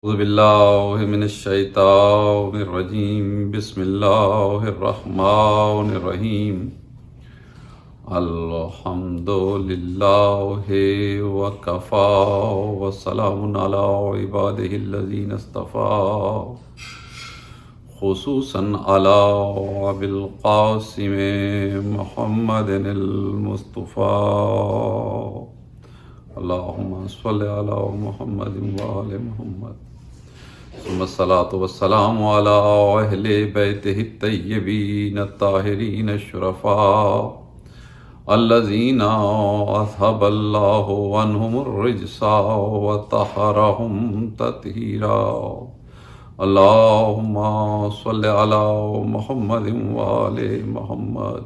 اعوذ باللہ من الشیطان الرجیم بسم اللہ الرحمن الرحیم الحمد للہ وکفا وسلام علی عبادہ الذین اصطفى خصوصا علی ابی القاسم محمد المصطفى اللہم صل علی محمد وآل محمد ثم الصلاة والسلام على أهل بيته الطيبين الطاهرين الشرفاء الذين أذهب الله عنهم الرجس وطهرهم تطهيرا اللهم صل على محمد وآل محمد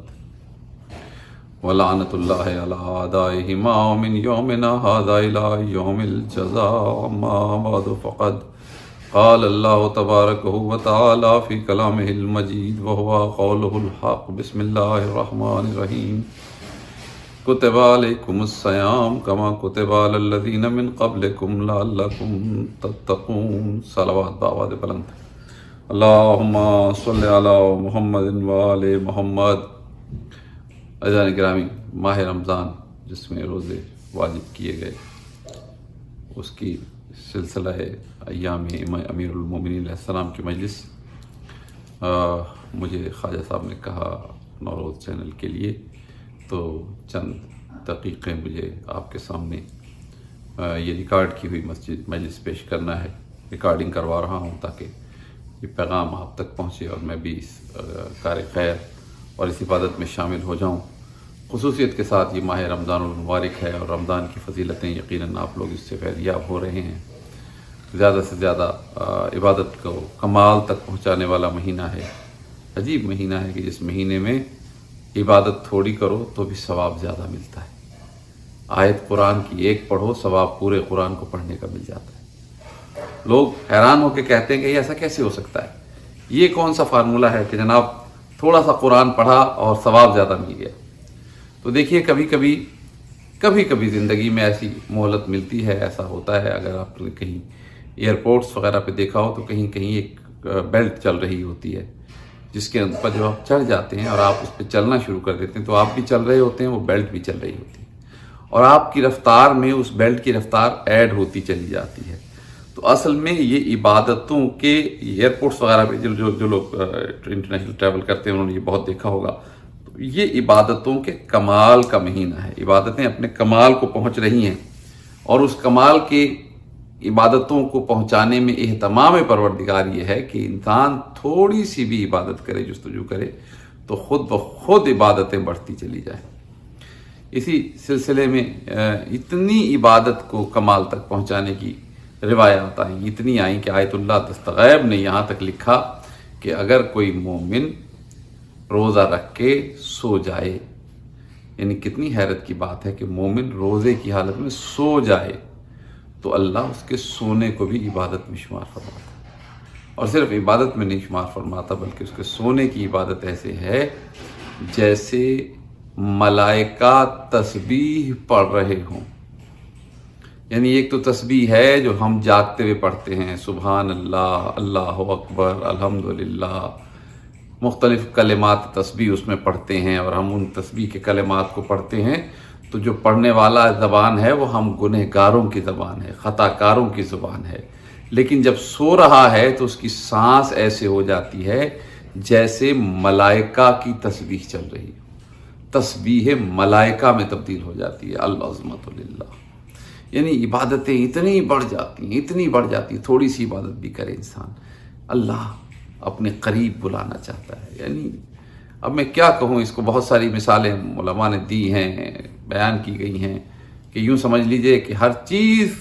ولعنة الله على أعدائهما من يومنا هذا إلى يوم الجزاء أما بعد فقد قال الله تبارك وتعالى في كلامه المجيد وهو قوله الحق بسم الله الرحمن الرحيم كتب عليكم الصيام كما كتب على الذين من قبلكم لعلكم تتقون صلوات بآواز بلند اللهم صل على محمد وآل محمد عزیزان گرامی، ماہ رمضان جس میں روزے واجب کیے گئے اس کی سلسلہ ایام امیر المومنین علیہ السلام کی مجلس مجھے خواجہ صاحب نے کہا نوروز چینل کے لیے، تو چند دقیقیں مجھے آپ کے سامنے یہ ریکارڈ کی ہوئی مجلس پیش کرنا ہے۔ ریکارڈنگ کروا رہا ہوں تاکہ یہ پیغام آپ تک پہنچے اور میں بھی اس کار خیر اور اس عبادت میں شامل ہو جاؤں۔ خصوصیت کے ساتھ یہ ماہ رمضان المبارک ہے اور رمضان کی فضیلتیں یقیناً آپ لوگ اس سے فیضیاب ہو رہے ہیں۔ زیادہ سے زیادہ عبادت کو کمال تک پہنچانے والا مہینہ ہے۔ عجیب مہینہ ہے کہ جس مہینے میں عبادت تھوڑی کرو تو بھی ثواب زیادہ ملتا ہے۔ آیت قرآن کی ایک پڑھو، ثواب پورے قرآن کو پڑھنے کا مل جاتا ہے۔ لوگ حیران ہو کے کہتے ہیں کہ یہ ایسا کیسے ہو سکتا ہے، یہ کون سا فارمولہ ہے کہ جناب تھوڑا سا قرآن پڑھا اور ثواب زیادہ مل گیا۔ تو دیکھیے کبھی کبھی زندگی میں ایسی مہلت ملتی ہے، ایسا ہوتا ہے۔ اگر آپ نے کہیں ایئرپورٹس وغیرہ پہ دیکھا ہو تو کہیں ایک بیلٹ چل رہی ہوتی ہے جس کے اوپر جو آپ چڑھ جاتے ہیں اور آپ اس پہ چلنا شروع کر دیتے ہیں تو آپ بھی چل رہے ہوتے ہیں، وہ بیلٹ بھی چل رہی ہوتی ہے اور آپ کی رفتار میں اس بیلٹ کی رفتار ایڈ ہوتی چلی جاتی ہے۔ تو اصل میں یہ عبادتوں کے ایئرپورٹس وغیرہ پہ جو لوگ انٹرنیشنل ٹریول کرتے ہیں انہوں نے یہ بہت دیکھا ہوگا۔ تو یہ عبادتوں کے کمال کا مہینہ ہے، عبادتیں اپنے کمال کو پہنچ رہی ہیں اور اس کمال کے عبادتوں کو پہنچانے میں اہتمام پروردگار یہ ہے کہ انسان تھوڑی سی بھی عبادت کرے، جستجو کرے تو خود بخود عبادتیں بڑھتی چلی جائیں۔ اسی سلسلے میں اتنی عبادت کو کمال تک پہنچانے کی روایات آئیں، اتنی آئیں کہ آیت اللہ دستغیب نے یہاں تک لکھا کہ اگر کوئی مومن روزہ رکھ کے سو جائے، یعنی کتنی حیرت کی بات ہے کہ مومن روزے کی حالت میں سو جائے تو اللہ اس کے سونے کو بھی عبادت میں شمار فرماتا ہے، اور صرف عبادت میں نہیں شمار فرماتا بلکہ اس کے سونے کی عبادت ایسے ہے جیسے ملائکہ تسبیح پڑھ رہے ہوں۔ یعنی ایک تو تسبیح ہے جو ہم جاگتے ہوئے پڑھتے ہیں، سبحان اللہ، اللہ اکبر، الحمدللہ، مختلف کلمات تسبیح اس میں پڑھتے ہیں اور ہم ان تسبیح کے کلمات کو پڑھتے ہیں تو جو پڑھنے والا زبان ہے وہ ہم گنہگاروں کی زبان ہے، خطا کاروں کی زبان ہے۔ لیکن جب سو رہا ہے تو اس کی سانس ایسے ہو جاتی ہے جیسے ملائکہ کی تسبیح چل رہی ہے، تسبیح ملائکہ میں تبدیل ہو جاتی ہے۔ العظمت للہ، یعنی عبادتیں اتنی بڑھ جاتی ہیں، تھوڑی سی عبادت بھی کرے انسان، اللہ اپنے قریب بلانا چاہتا ہے۔ یعنی اب میں کیا کہوں، اس کو بہت ساری مثالیں علماء نے دی ہیں، بیان کی گئی ہیں کہ یوں سمجھ لیجئے کہ ہر چیز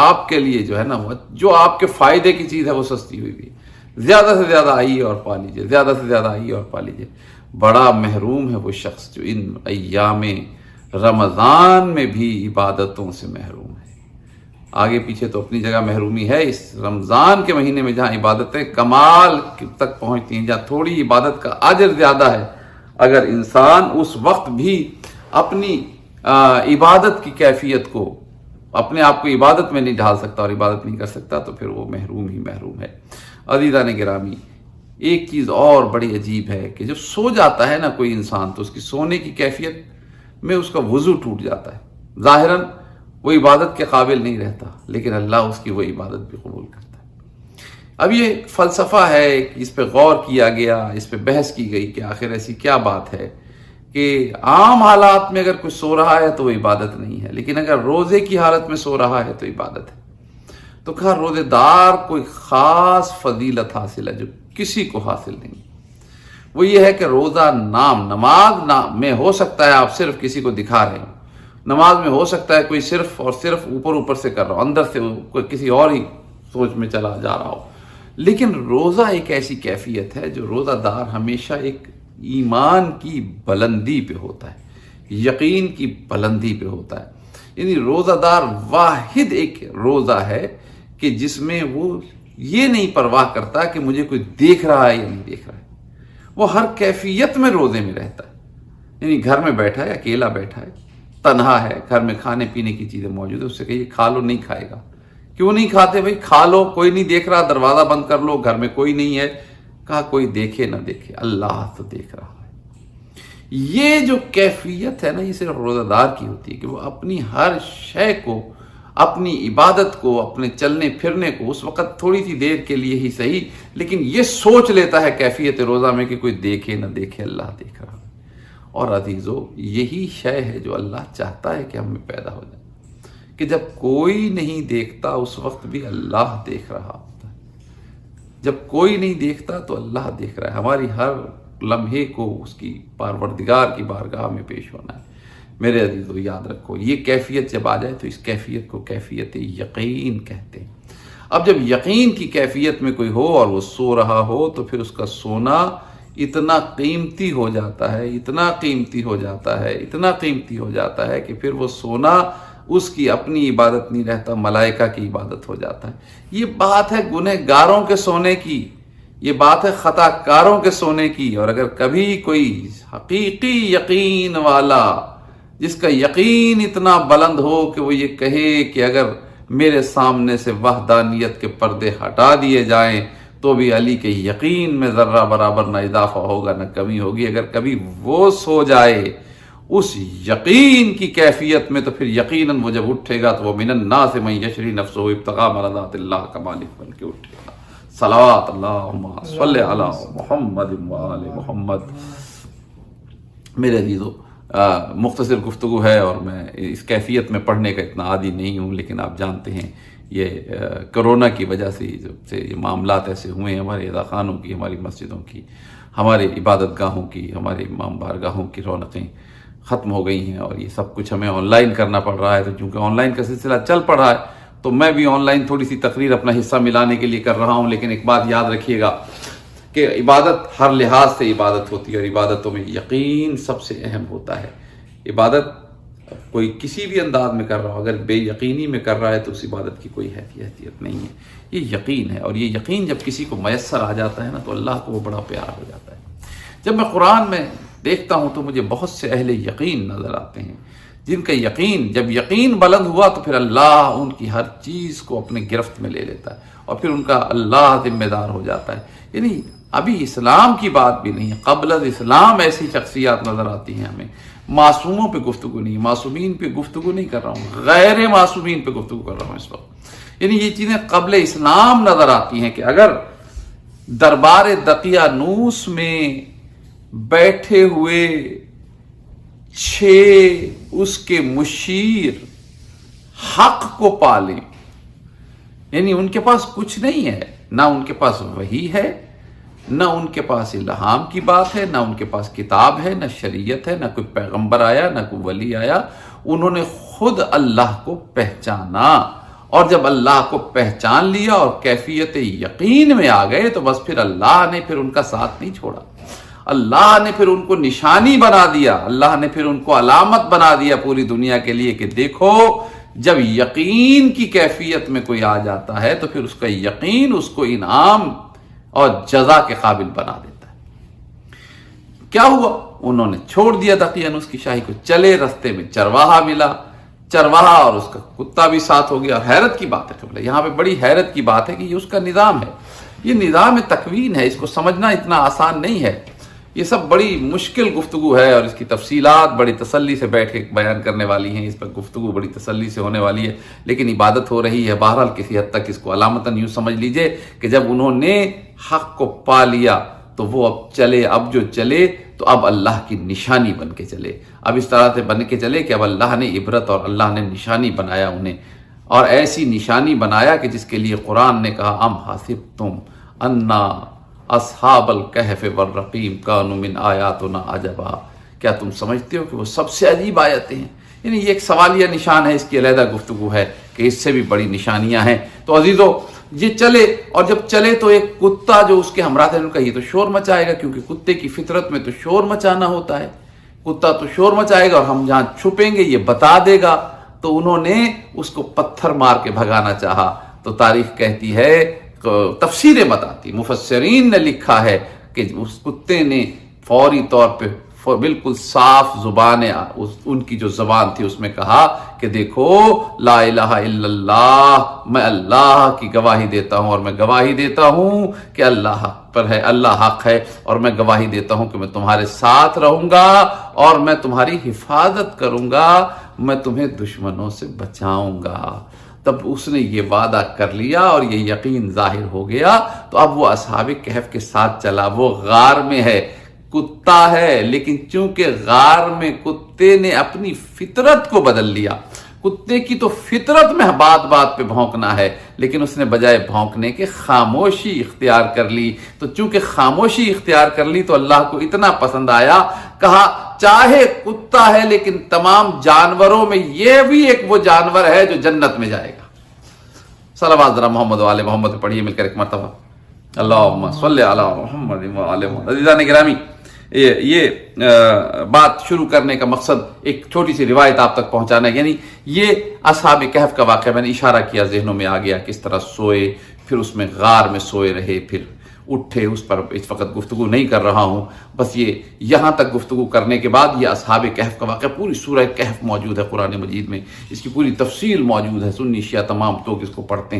آپ کے لیے جو ہے نا، جو آپ کے فائدے کی چیز ہے وہ سستی ہوئی بھی، زیادہ سے زیادہ آئیے اور پا لیجئے، زیادہ سے زیادہ آئیے اور پا لیجئے۔ بڑا محروم ہے وہ شخص جو ان ایام رمضان میں بھی عبادتوں سے محروم ہے۔ آگے پیچھے تو اپنی جگہ محرومی ہے، اس رمضان کے مہینے میں جہاں عبادتیں کمال تک پہنچتی ہیں، جہاں تھوڑی عبادت کا اجر زیادہ ہے، اگر انسان اس وقت بھی اپنی عبادت کی کیفیت کو اپنے آپ کو عبادت میں نہیں ڈھال سکتا اور عبادت نہیں کر سکتا تو پھر وہ محروم ہی محروم ہے۔ عزیزان گرامی، ایک چیز اور بڑی عجیب ہے کہ جب سو جاتا ہے نا کوئی انسان تو اس کی سونے کی کیفیت میں اس کا وضو ٹوٹ جاتا ہے، ظاہراً وہ عبادت کے قابل نہیں رہتا، لیکن اللہ اس کی وہ عبادت بھی قبول کرتا ہے۔ اب یہ فلسفہ ہے، اس پہ غور کیا گیا، اس پہ بحث کی گئی کہ آخر ایسی کیا بات ہے کہ عام حالات میں اگر کوئی سو رہا ہے تو وہ عبادت نہیں ہے، لیکن اگر روزے کی حالت میں سو رہا ہے تو عبادت ہے۔ تو کہا روزے دار کوئی خاص فضیلت حاصل ہے جو کسی کو حاصل نہیں، وہ یہ ہے کہ روزہ نماز میں ہو سکتا ہے آپ صرف کسی کو دکھا رہے ہو، نماز میں ہو سکتا ہے کوئی صرف اور صرف اوپر سے کر رہا ہو، اندر سے کوئی کسی اور ہی سوچ میں چلا جا رہا ہو، لیکن روزہ ایک ایسی کیفیت ہے جو روزہ دار ہمیشہ ایک ایمان کی بلندی پہ ہوتا ہے، یقین کی بلندی پہ ہوتا ہے۔ یعنی روزہ دار واحد ایک روزہ ہے کہ جس میں وہ یہ نہیں پرواہ کرتا کہ مجھے کوئی دیکھ رہا ہے یا نہیں دیکھ رہا ہے، وہ ہر کیفیت میں روزے میں رہتا ہے۔ یعنی گھر میں بیٹھا ہے، اکیلا بیٹھا ہے، تنہا ہے، گھر میں کھانے پینے کی چیزیں موجود ہیں، اس سے کہیے کھا لو، نہیں کھائے گا۔ کیوں نہیں کھاتے بھائی؟ کھا لو، کوئی نہیں دیکھ رہا، دروازہ بند کر لو، گھر میں کوئی نہیں ہے۔ کہا کوئی دیکھے نہ دیکھے، اللہ تو دیکھ رہا ہے۔ یہ جو کیفیت ہے نا، یہ صرف روزہ دار کی ہوتی ہے کہ وہ اپنی ہر شے کو، اپنی عبادت کو، اپنے چلنے پھرنے کو اس وقت تھوڑی سی دیر کے لیے ہی صحیح، لیکن یہ سوچ لیتا ہے کیفیت روزہ میں کہ کوئی دیکھے نہ دیکھے، اللہ دیکھ رہا ہے۔ اور عزیزو، یہی شے ہے جو اللہ چاہتا ہے کہ ہم میں پیدا ہو جائے، کہ جب کوئی نہیں دیکھتا اس وقت بھی اللہ دیکھ رہا ہوتا ہے۔ جب کوئی نہیں دیکھتا تو اللہ دیکھ رہا ہے۔ ہماری ہر لمحے کو اس کی پروردگار کی بارگاہ میں پیش ہونا ہے۔ میرے عزیزو یاد رکھو، یہ کیفیت جب آ جائے تو اس کیفیت کو کیفیت یقین کہتے ہیں۔ اب جب یقین کی کیفیت میں کوئی ہو اور وہ سو رہا ہو تو پھر اس کا سونا اتنا قیمتی ہو جاتا ہے، اتنا قیمتی ہو جاتا ہے، اتنا قیمتی ہو جاتا ہے کہ پھر وہ سونا اس کی اپنی عبادت نہیں رہتا، ملائکہ کی عبادت ہو جاتا ہے۔ یہ بات ہے گنہگاروں کے سونے کی، یہ بات ہے خطا کاروں کے سونے کی۔ اور اگر کبھی کوئی حقیقی یقین والا، جس کا یقین اتنا بلند ہو کہ وہ یہ کہے کہ اگر میرے سامنے سے وحدانیت کے پردے ہٹا دیے جائیں تو بھی علی کے یقین میں ذرہ برابر نہ اضافہ ہوگا نہ کمی ہوگی، اگر کبھی وہ سو جائے اس یقین کی کیفیت میں تو پھر یقیناً وہ جب اٹھے گا تو وہ من الناس من یشری نفسہ ابتغاء مرضات اللہ کا مالک بن کے اٹھے گا۔ صلوات اللہم صلی علی محمد وآل محمد۔ میرے عزیزو، مختصر گفتگو ہے اور میں اس کیفیت میں پڑھنے کا اتنا عادی نہیں ہوں، لیکن آپ جانتے ہیں یہ کرونا کی وجہ سے جب سے یہ معاملات ایسے ہوئے ہیں، ہمارے عزا خانوں کی، ہماری مسجدوں کی، ہمارے عبادت گاہوں کی، ہمارے امام بارگاہوں کی رونقیں ختم ہو گئی ہیں اور یہ سب کچھ ہمیں آن لائن کرنا پڑ رہا ہے۔ تو چونکہ آن لائن کا سلسلہ چل پڑا ہے تو میں بھی آن لائن تھوڑی سی تقریر اپنا حصہ ملانے کے لیے کر رہا ہوں، لیکن ایک بات یاد رکھیے گا کہ عبادت ہر لحاظ سے عبادت ہوتی ہے اور عبادتوں میں یقین سب سے اہم ہوتا ہے۔ عبادت کوئی کسی بھی انداز میں کر رہا ہو، اگر بے یقینی میں کر رہا ہے تو اس عبادت کی کوئی حیثیت نہیں ہے۔ یہ یقین ہے، اور یہ یقین جب کسی کو میسر آ جاتا ہے نا تو اللہ کو وہ بڑا پیار ہو جاتا ہے۔ جب میں قرآن میں دیکھتا ہوں تو مجھے بہت سے اہل یقین نظر آتے ہیں جن کا یقین، جب یقین بلند ہوا تو پھر اللہ ان کی ہر چیز کو اپنے گرفت میں لے لیتا ہے اور پھر ان کا اللہ ذمہ دار ہو جاتا ہے۔ یعنی ابھی اسلام کی بات بھی نہیں ہے، قبل از اسلام ایسی شخصیات نظر آتی ہیں ہمیں۔ معصوموں پہ گفتگو نہیں، معصومین پہ گفتگو نہیں کر رہا ہوں، غیر معصومین پہ گفتگو کر رہا ہوں اس وقت۔ یعنی یہ چیزیں قبل اسلام نظر آتی ہیں کہ اگر دربار دقیانوس میں بیٹھے ہوئے 6 اس کے مشیر حق کو پالیں، یعنی ان کے پاس کچھ نہیں ہے، نہ ان کے پاس وحی ہے، نہ ان کے پاس الہام کی بات ہے، نہ ان کے پاس کتاب ہے، نہ شریعت ہے، نہ کوئی پیغمبر آیا، نہ کوئی ولی آیا، انہوں نے خود اللہ کو پہچانا، اور جب اللہ کو پہچان لیا اور کیفیت یقین میں آ گئے تو بس پھر اللہ نے پھر ان کا ساتھ نہیں چھوڑا، اللہ نے پھر ان کو نشانی بنا دیا، اللہ نے پھر ان کو علامت بنا دیا پوری دنیا کے لیے کہ دیکھو جب یقین کی کیفیت میں کوئی آ جاتا ہے تو پھر اس کا یقین اس کو انعام اور جزا کے قابل بنا دیتا ہے۔ کیا ہوا؟ انہوں نے چھوڑ دیا دقیانوس کی شاہی کو، چلے رستے میں چرواہا ملا، چرواہا اور اس کا کتا بھی ساتھ ہو گیا. اور حیرت کی بات ہے قبلہ، یہاں پہ بڑی حیرت کی بات ہے کہ یہ اس کا نظام ہے، یہ نظام تکوین ہے. اس کو سمجھنا اتنا آسان نہیں ہے. یہ سب بڑی مشکل گفتگو ہے اور اس کی تفصیلات بڑی تسلی سے بیٹھ کے بیان کرنے والی ہیں. اس پر گفتگو بڑی تسلی سے ہونے والی ہے، لیکن عبادت ہو رہی ہے. بہرحال کسی حد تک اس کو علامتاً یوں سمجھ لیجئے کہ جب انہوں نے حق کو پا لیا تو وہ اب چلے. اب جو چلے تو اب اللہ کی نشانی بن کے چلے. اب اس طرح سے بن کے چلے کہ اب اللہ نے عبرت اور اللہ نے نشانی بنایا انہیں، اور ایسی نشانی بنایا کہ جس کے لیے قرآن نے کہا ام حسبتم انا اصحاب الکہف والرقیم کانوا من آیاتنا عجبا. کیا تم سمجھتے ہو کہ وہ سب سے عجیب آیتیں ہیں؟ یعنی یہ ایک سوالیہ نشان ہے، اس کی علیحدہ گفتگو ہے کہ اس سے بھی بڑی نشانیاں ہیں. تو عزیزو یہ چلے، اور جب چلے تو ایک کتا جو اس کے ہمراہ تھا، انہوں نے کہا یہ تو شور مچائے گا، کیونکہ کتے کی فطرت میں تو شور مچانا ہوتا ہے. کتا تو شور مچائے گا اور ہم جہاں چھپیں گے یہ بتا دے گا. تو انہوں نے اس کو پتھر مار کے بھگانا چاہا. تو تاریخ کہتی ہے، تفسیریں بتاتی، مفسرین نے لکھا ہے کہ اس کتے نے فوری طور پہ بالکل صاف زبان، ان کی جو زبان تھی اس میں کہا کہ دیکھو لا الہ الا اللہ، میں اللہ کی گواہی دیتا ہوں، اور میں گواہی دیتا ہوں کہ اللہ حق پر ہے، اللہ حق ہے، اور میں گواہی دیتا ہوں کہ میں تمہارے ساتھ رہوں گا اور میں تمہاری حفاظت کروں گا، میں تمہیں دشمنوں سے بچاؤں گا. تب اس نے یہ وعدہ کر لیا اور یہ یقین ظاہر ہو گیا. تو اب وہ اصحاب کہف کے ساتھ چلا. وہ غار میں ہے، کتا ہے، لیکن چونکہ غار میں کتے نے اپنی فطرت کو بدل لیا. کتے کی تو فطرت میں بات بات پہ بھونکنا ہے، لیکن اس نے بجائے بھونکنے کے خاموشی اختیار کر لی. تو چونکہ خاموشی اختیار کر لی تو اللہ کو اتنا پسند آیا، کہا چاہے کتا ہے لیکن تمام جانوروں میں یہ بھی ایک وہ جانور ہے جو جنت میں جائے گا. صلوات ذرا محمد و آل محمد پڑھیے مل کر ایک مرتبہ. اللہم صلی علی محمد و آل محمد. عزیزان گرامی، یہ بات شروع کرنے کا مقصد ایک چھوٹی سی روایت آپ تک پہنچانا ہے. یعنی یہ اصحاب کہف کا واقعہ میں نے اشارہ کیا، ذہنوں میں آ گیا کس طرح سوئے، پھر اس میں غار میں سوئے رہے، پھر اٹھے. اس پر اس وقت گفتگو نہیں کر رہا ہوں، بس یہ یہاں تک گفتگو کرنے کے بعد یہ اصحاب کہف کا واقعہ، پوری سورہ کہف موجود ہے قرآن مجید میں، اس کی پوری تفصیل موجود ہے. سنی شیعہ تمام لوگ اس کو پڑھتے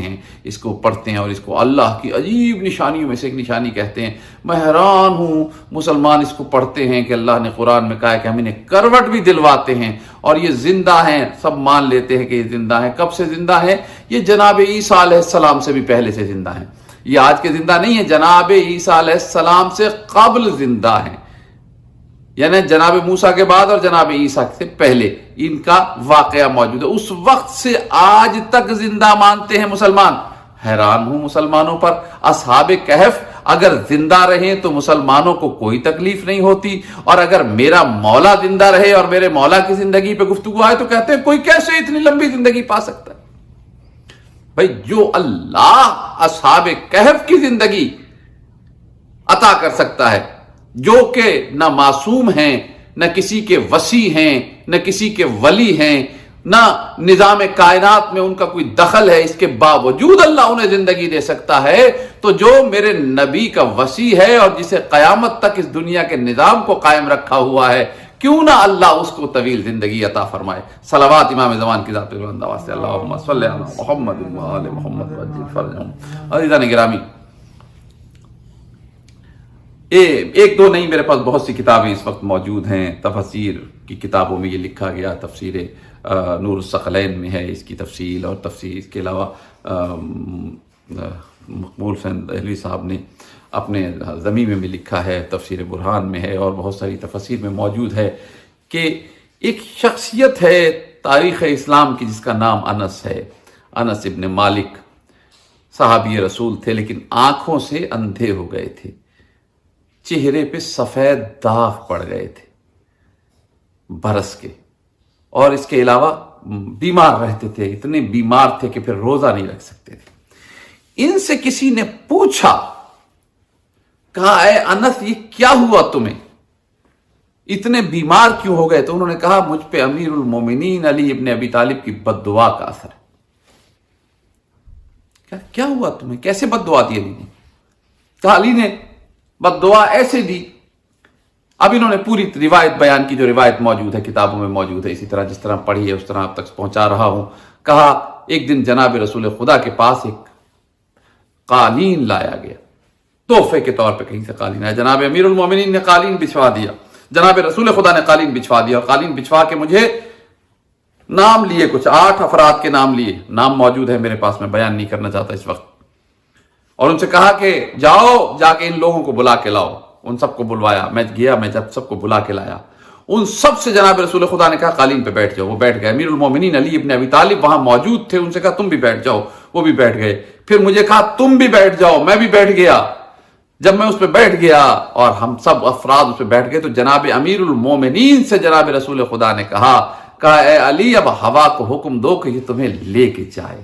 ہیں اور اس کو اللہ کی عجیب نشانیوں میں سے ایک نشانی کہتے ہیں. میں حیران ہوں مسلمان اس کو پڑھتے ہیں کہ اللہ نے قرآن میں کہا ہے کہ ہم انہیں کروٹ بھی دلواتے ہیں اور یہ زندہ ہیں. سب مان لیتے ہیں کہ یہ زندہ ہیں. کب سے زندہ ہیں؟ یہ جناب عیسیٰ علیہ السلام سے بھی پہلے سے زندہ ہیں. یہ آج کے زندہ نہیں ہے، جناب عیسیٰ علیہ السلام سے قبل زندہ ہیں. یعنی جناب موسیٰ کے بعد اور جناب عیسیٰ سے پہلے ان کا واقعہ موجود ہے. اس وقت سے آج تک زندہ مانتے ہیں مسلمان. حیران ہوں مسلمانوں پر. اصحاب کہف اگر زندہ رہیں تو مسلمانوں کو کوئی تکلیف نہیں ہوتی، اور اگر میرا مولا زندہ رہے اور میرے مولا کی زندگی پہ گفتگو آئے تو کہتے ہیں کوئی کیسے اتنی لمبی زندگی پا سکتا ہے؟ بھئی جو اللہ اصحاب کہف کی زندگی عطا کر سکتا ہے، جو کہ نہ معصوم ہیں، نہ کسی کے وصی ہیں، نہ کسی کے ولی ہیں، نہ نظام کائنات میں ان کا کوئی دخل ہے، اس کے باوجود اللہ انہیں زندگی دے سکتا ہے، تو جو میرے نبی کا وصی ہے اور جسے قیامت تک اس دنیا کے نظام کو قائم رکھا ہوا ہے، کیوں نہ اللہ اس کو طویل زندگی عطا فرمائے. صلوات امام زمان کی ذات بلند واسطے. اللہم صلی علی محمد و آل محمد وعجل فرجہم. عزیزان گرامی، ایک دو نہیں، میرے پاس بہت سی کتابیں اس وقت موجود ہیں. تفسیر کی کتابوں میں یہ لکھا گیا، تفسیر نور الثقلین میں ہے اس کی تفصیل اور تفسیر. اس کے علاوہ مقبول فہد دہلوی صاحب نے اپنے ضمیمے میں لکھا ہے، تفسیر برہان میں ہے، اور بہت ساری تفاسیر میں موجود ہے کہ ایک شخصیت ہے تاریخ اسلام کی جس کا نام انس ہے. انس ابن مالک صحابی رسول تھے، لیکن آنکھوں سے اندھے ہو گئے تھے، چہرے پہ سفید داغ پڑ گئے تھے برس کے، اور اس کے علاوہ بیمار رہتے تھے. اتنے بیمار تھے کہ پھر روزہ نہیں رکھ سکتے تھے. ان سے کسی نے پوچھا، کہا اے انس یہ کیا ہوا تمہیں، اتنے بیمار کیوں ہو گئے؟ تو انہوں نے کہا مجھ پہ امیر المومنین علی ابن ابی طالب کی بد دعا کا اثر ہے. کیا ہوا تمہیں، کیسے بد دعا دی علی نے؟ کہا علی نے بد دعا ایسے دی، اب انہوں نے پوری روایت بیان کی جو روایت موجود ہے کتابوں میں موجود ہے، اسی طرح جس طرح پڑھی ہے اس طرح آپ تک پہنچا رہا ہوں۔ کہا ایک دن جناب رسول خدا کے پاس ایک قالین لایا گیا، تحفے کے طور پہ کہیں سے قالین آیا، جناب امیر المومنین نے قالین بچھوا دیا، جناب رسول خدا نے قالین بچھوا دیا، اور قالین بچھوا کے مجھے نام لیے، کچھ 8 افراد کے نام لیے، نام موجود ہے میرے پاس، میں بیان نہیں کرنا چاہتا اس وقت، اور ان سے کہا کہ جاؤ جا کے ان لوگوں کو بلا کے لاؤ۔ ان سب کو بلوایا، میں گیا، میں جب سب کو بلا کے لایا، ان سب سے جناب رسول خدا نے کہا قالین پہ بیٹھ جاؤ، وہ بیٹھ گئے۔ امیر المومنین علی ابن ابی طالب وہاں موجود تھے، ان سے کہا تم بھی بیٹھ جاؤ، وہ بھی بیٹھ گئے، پھر مجھے کہا تم بھی بیٹھ جاؤ، میں بھی بیٹھ گیا۔ جب میں اس پہ بیٹھ گیا اور ہم سب افراد اس پہ بیٹھ گئے تو جناب امیر المومنین سے جناب رسول خدا نے کہا اے علی اب ہوا کو حکم دو کہ یہ تمہیں لے کے جائے۔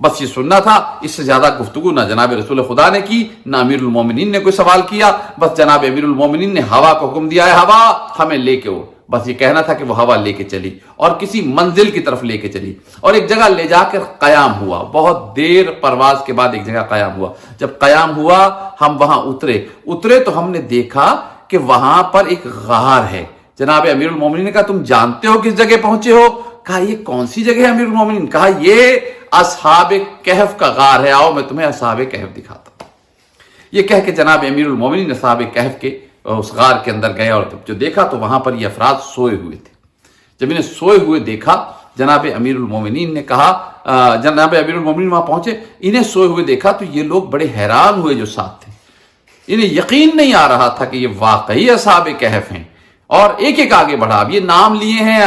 بس یہ سننا تھا، اس سے زیادہ گفتگو نہ جناب رسول خدا نے کی، نہ امیر المومنین نے کوئی سوال کیا، بس جناب امیر المومنین نے ہوا کو حکم دیا ہے ہوا ہمیں لے کے ہو، بس یہ کہنا تھا کہ وہ ہوا لے کے چلی اور کسی منزل کی طرف لے کے چلی، اور ایک جگہ لے جا کر قیام ہوا، بہت دیر پرواز کے بعد ایک جگہ قیام ہوا۔ جب قیام ہوا ہم وہاں اترے تو ہم نے دیکھا کہ وہاں پر ایک غار ہے۔ جناب امیر المومنین نے کہا تم جانتے ہو کس جگہ پہنچے ہو؟ کہا یہ کون سی جگہ ہے امیر المومنین؟ کہا یہ اصحاب کہف کا غار ہے، آؤ میں تمہیں اصحاب کہف دکھاتا ہوں۔ یہ کہہ کے جناب امیر المومنین اصحاب کہف کے اس غار کے اندر گئے، اور جو دیکھا تو وہاں پر یہ افراد سوئے ہوئے تھے۔ جب انہیں سوئے ہوئے دیکھا جناب امیر المومنین نے کہا، جناب امیر المومنین وہاں پہنچے، انہیں سوئے ہوئے دیکھا تو یہ لوگ بڑے حیران ہوئے جو ساتھ تھے، انہیں یقین نہیں آ رہا تھا کہ یہ واقعی اصحاب کہف ہیں، اور ایک ایک آگے بڑھا۔ اب یہ نام لیے ہیں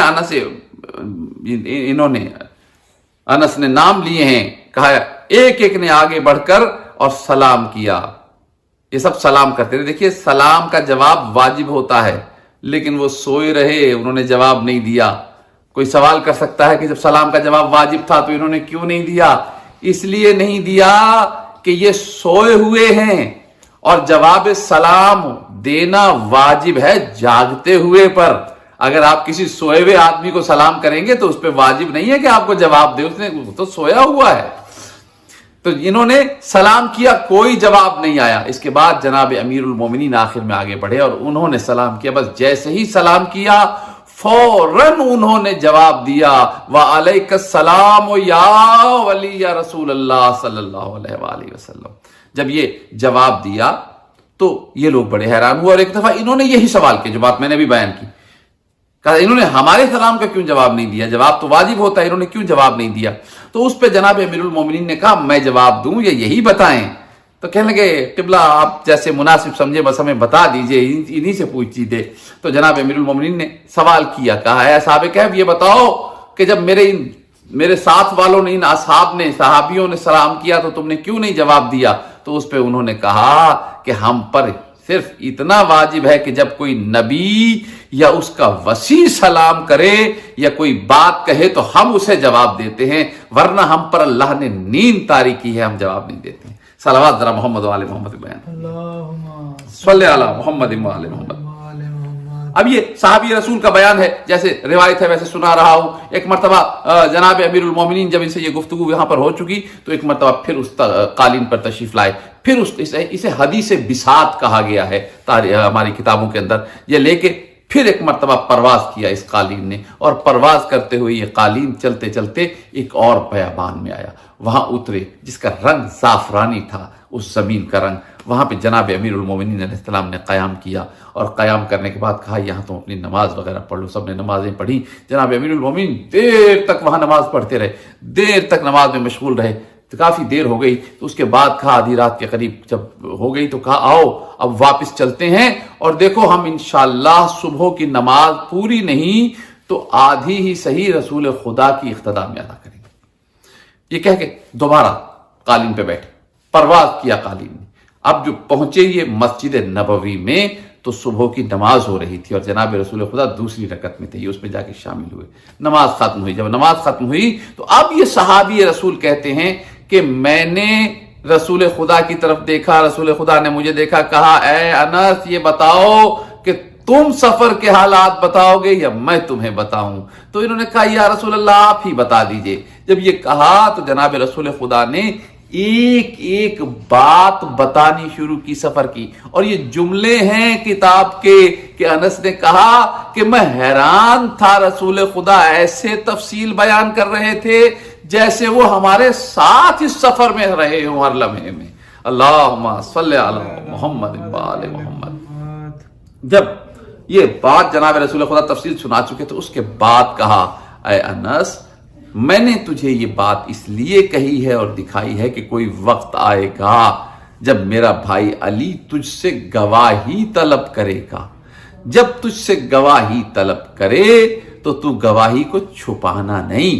انس نے نام لیے ہیں، کہا ایک ایک نے آگے بڑھ کر اور سلام کیا، یہ سب سلام کرتے رہے۔ دیکھیے سلام کا جواب واجب ہوتا ہے، لیکن وہ سوئے رہے، انہوں نے جواب نہیں دیا۔ کوئی سوال کر سکتا ہے کہ جب سلام کا جواب واجب تھا تو انہوں نے کیوں نہیں دیا؟ اس لیے نہیں دیا کہ یہ سوئے ہوئے ہیں اور جواب سلام دینا واجب ہے جاگتے ہوئے پر۔ اگر آپ کسی سوئے ہوئے آدمی کو سلام کریں گے تو اس پہ واجب نہیں ہے کہ آپ کو جواب دے، اس نے تو سویا ہوا ہے۔ تو انہوں نے سلام کیا، کوئی جواب نہیں آیا۔ اس کے بعد جناب امیر المومنین آخر میں آگے بڑھے اور انہوں نے سلام کیا، بس جیسے ہی سلام کیا فوراً انہوں نے جواب دیا وعلیک السلام یا ولی یا رسول اللہ صلی اللہ علیہ وآلہ وسلم۔ جب یہ جواب دیا تو یہ لوگ بڑے حیران ہوئے، اور ایک دفعہ انہوں نے یہی سوال کیا جو بات میں نے بھی بیان کی، کہا انہوں نے ہمارے سلام کا کیوں جواب نہیں دیا؟ جواب تو واجب ہوتا ہے، انہوں نے کیوں جواب نہیں دیا؟ تو اس پہ جناب امیر المومنین نے کہا میں جواب دوں یا یہی بتائیں؟ تو کہنے لگے قبلہ آپ جیسے مناسب سمجھے بس ہمیں بتا دیجئے، انہی سے پوچھ دے۔ تو جناب امیر المومنین نے سوال کیا، کہا اے اصحاب کہف یہ بتاؤ کہ جب میرے ساتھ والوں نے، ان اصحاب نے، صحابیوں نے سلام کیا تو تم نے کیوں نہیں جواب دیا؟ تو اس پہ انہوں نے کہا کہ ہم پر صرف اتنا واجب ہے کہ جب کوئی نبی یا اس کا وصی سلام کرے یا کوئی بات کہے تو ہم اسے جواب دیتے ہیں، ورنہ ہم پر اللہ نے نیند طاری کی ہے، ہم جواب نہیں دیتے ہیں۔ صلوات ذرا محمد وآل محمد بیان، اللہم صلی علی محمد وآل محمد۔ اب یہ صحابی رسول کا بیان ہے، جیسے روایت ہے ویسے سنا رہا ہوں۔ ایک مرتبہ جناب امیر المومنین جب ان سے یہ گفتگو یہاں پر ہو چکی تو ایک مرتبہ پھر اس قالین پر تشریف لائے، پھر اسے حدیث بساط کہا گیا ہے ہماری کتابوں کے اندر۔ یہ لے کے پھر ایک مرتبہ پرواز کیا اس قالین نے، اور پرواز کرتے ہوئے یہ قالین چلتے چلتے ایک اور بیابان میں آیا، وہاں اترے جس کا رنگ زعفرانی تھا، اس زمین کا رنگ۔ وہاں پہ جناب امیر المومنین علیہ السلام نے قیام کیا، اور قیام کرنے کے بعد کہا یہاں تم اپنی نماز وغیرہ پڑھ لو۔ سب نے نمازیں پڑھی، جناب امیر المومنین دیر تک وہاں نماز پڑھتے رہے، دیر تک نماز میں مشغول رہے، تو کافی دیر ہو گئی۔ تو اس کے بعد کہا آدھی رات کے قریب جب ہو گئی تو کہا آؤ اب واپس چلتے ہیں، اور دیکھو ہم انشاءاللہ صبح کی نماز پوری نہیں تو آدھی ہی صحیح رسول خدا کی اقتداء میں ادا کریں گے۔ یہ کہہ کے دوبارہ قالین پہ بیٹھے، پرواز کیا قالین نے۔ اب جو پہنچے یہ مسجد نبوی میں تو صبح کی نماز ہو رہی تھی، اور جناب رسول خدا دوسری رکعت میں تھے، یہ اس میں جا کے شامل ہوئے۔ نماز ختم ہوئی، جب نماز ختم ہوئی تو اب یہ صحابی رسول کہتے ہیں کہ میں نے رسول خدا کی طرف دیکھا، رسول خدا نے مجھے دیکھا، کہا اے انس یہ بتاؤ کہ تم سفر کے حالات بتاؤ گے یا میں تمہیں بتاؤں؟ تو انہوں نے کہا یا رسول اللہ آپ ہی بتا دیجئے۔ جب یہ کہا تو جناب رسول خدا نے ایک ایک بات بتانی شروع کی سفر کی. اور یہ جملے ہیں کتاب کے کہ انس نے کہا کہ میں حیران تھا رسول خدا ایسے تفصیل بیان کر رہے تھے جیسے وہ ہمارے ساتھ اس سفر میں رہے ہوں ہر لمحے میں. اللہم صلی علی محمد وآل محمد. جب یہ بات جناب رسول خدا تفصیل سنا چکے تو اس کے بعد کہا اے انس میں نے تجھے یہ بات اس لیے کہی ہے اور دکھائی ہے کہ کوئی وقت آئے گا جب میرا بھائی علی تجھ سے گواہی طلب کرے گا. جب تجھ سے گواہی طلب کرے تو تو گواہی کو چھپانا نہیں.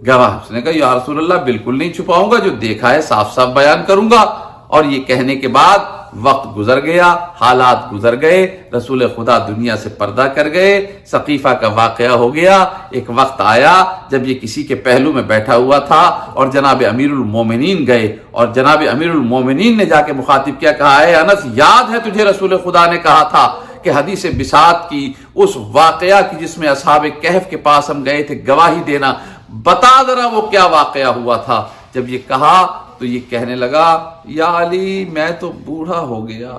گواہ اس نے کہا یا رسول اللہ بالکل نہیں چھپاؤں گا، جو دیکھا ہے صاف صاف بیان کروں گا. اور یہ کہنے کے بعد وقت گزر گیا، حالات گزر گئے، رسول خدا دنیا سے پردہ کر گئے، ثقیفہ کا واقعہ ہو گیا. ایک وقت آیا جب یہ کسی کے پہلو میں بیٹھا ہوا تھا اور جناب امیر المومنین گئے اور جناب امیر المومنین نے جا کے مخاطب کیا، کہا اے انس یاد ہے تجھے رسول خدا نے کہا تھا کہ حدیث بساط کی اس واقعہ کی جس میں اصحاب کہف کے پاس ہم گئے تھے گواہی دینا، بتا ذرا وہ کیا واقعہ ہوا تھا. جب یہ کہا تو یہ کہنے لگا یا علی میں تو بوڑھا ہو گیا،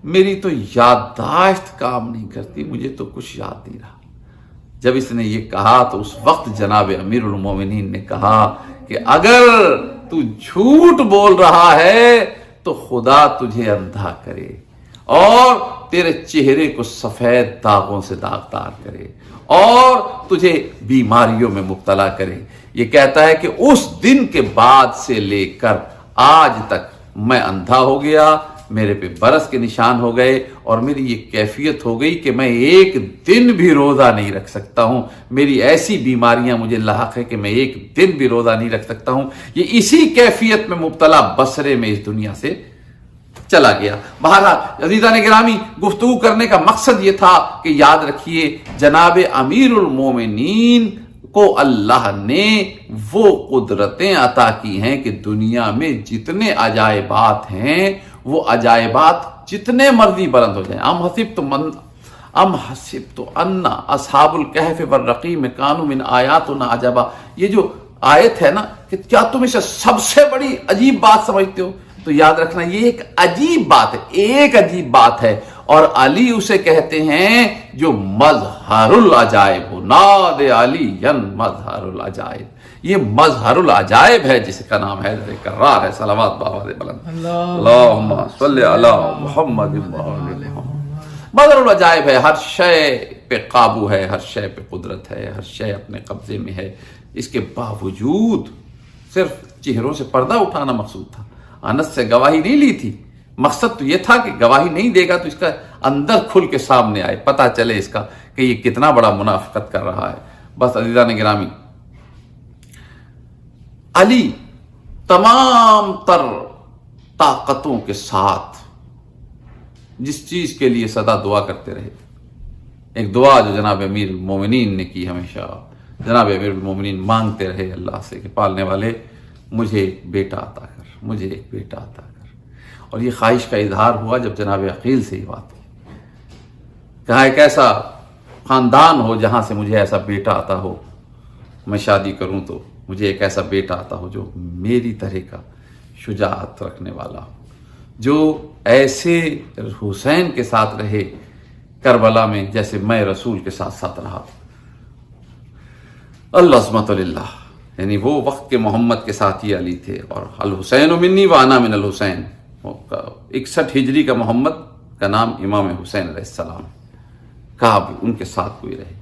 میری تو یادداشت کام نہیں کرتی، مجھے تو کچھ یاد نہیں رہا. جب اس نے یہ کہا تو اس وقت جناب امیر المومنین نے کہا کہ اگر تو جھوٹ بول رہا ہے تو خدا تجھے اندھا کرے اور تیرے چہرے کو سفید داغوں سے داغدار کرے اور تجھے بیماریوں میں مبتلا کرے. یہ کہتا ہے کہ اس دن کے بعد سے لے کر آج تک میں اندھا ہو گیا، میرے پہ برس کے نشان ہو گئے اور میری یہ کیفیت ہو گئی کہ میں ایک دن بھی روزہ نہیں رکھ سکتا ہوں. میری ایسی بیماریاں مجھے لاحق ہے کہ میں ایک دن بھی روزہ نہیں رکھ سکتا ہوں. یہ اسی کیفیت میں مبتلا بصرے میں اس دنیا سے چلا گیا. بہرحال عزیزان گرامی گفتگو کرنے کا مقصد یہ تھا کہ یاد رکھیے جناب امیر المومنین کو اللہ نے وہ قدرتیں عطا کی ہیں کہ دنیا میں جتنے عجائبات ہیں وہ عجائبات جتنے مرضی بلند ہو جائیں. ام حسبت ان اصحاب الکہف والرقیم کانوا من آیاتنا عجبا، یہ جو آیت ہے نا کہ کیا تم اسے سب سے بڑی عجیب بات سمجھتے ہو، تو یاد رکھنا یہ ایک عجیب بات ہے، ایک عجیب بات ہے. اور علی اسے کہتے ہیں جو مظہر العجائب، ناد علی مظہر العجائب. یہ مظہر العجائب ہے جس کا نام ہے کرار ہے. صلوات باواد بلند اللہم صلی علی محمد وآل محمد. مظہر العجائب ہے، ہر شے پہ قابو ہے، ہر شے پہ قدرت ہے، ہر شے اپنے قبضے میں ہے. اس کے باوجود صرف چہروں سے پردہ اٹھانا مقصود تھا، انس سے گواہی نہیں لی تھی. مقصد تو یہ تھا کہ گواہی نہیں دے گا تو اس کا اندر کھل کے سامنے آئے، پتہ چلے اس کا کہ یہ کتنا بڑا منافقت کر رہا ہے. بس عزیزان گرامی علی تمام تر طاقتوں کے ساتھ جس چیز کے لیے سدا دعا کرتے رہے، ایک دعا جو جناب امیر المومنین نے کی ہمیشہ، جناب امیر المومنین مانگتے رہے اللہ سے کہ پالنے والے مجھے ایک بیٹا عطا کر، مجھے ایک بیٹا عطا کر. اور یہ خواہش کا اظہار ہوا جب جناب عقیل سے یہ بات ہوئی، کہا ایک ایسا خاندان ہو جہاں سے مجھے ایسا بیٹا عطا ہو، میں شادی کروں تو مجھے ایک ایسا بیٹا عطا ہو جو میری طرح کا شجاعت رکھنے والا ہو، جو ایسے حسین کے ساتھ رہے کربلا میں جیسے میں رسول کے ساتھ ساتھ رہا. العظمت للہ، یعنی وہ وقت کے محمد کے ساتھ ہی علی تھے. اور الحسین منی وانا من الحسین، 61 ہجری کا محمد کا نام امام حسین علیہ السلام، کہا بھی ان کے ساتھ کوئی رہے.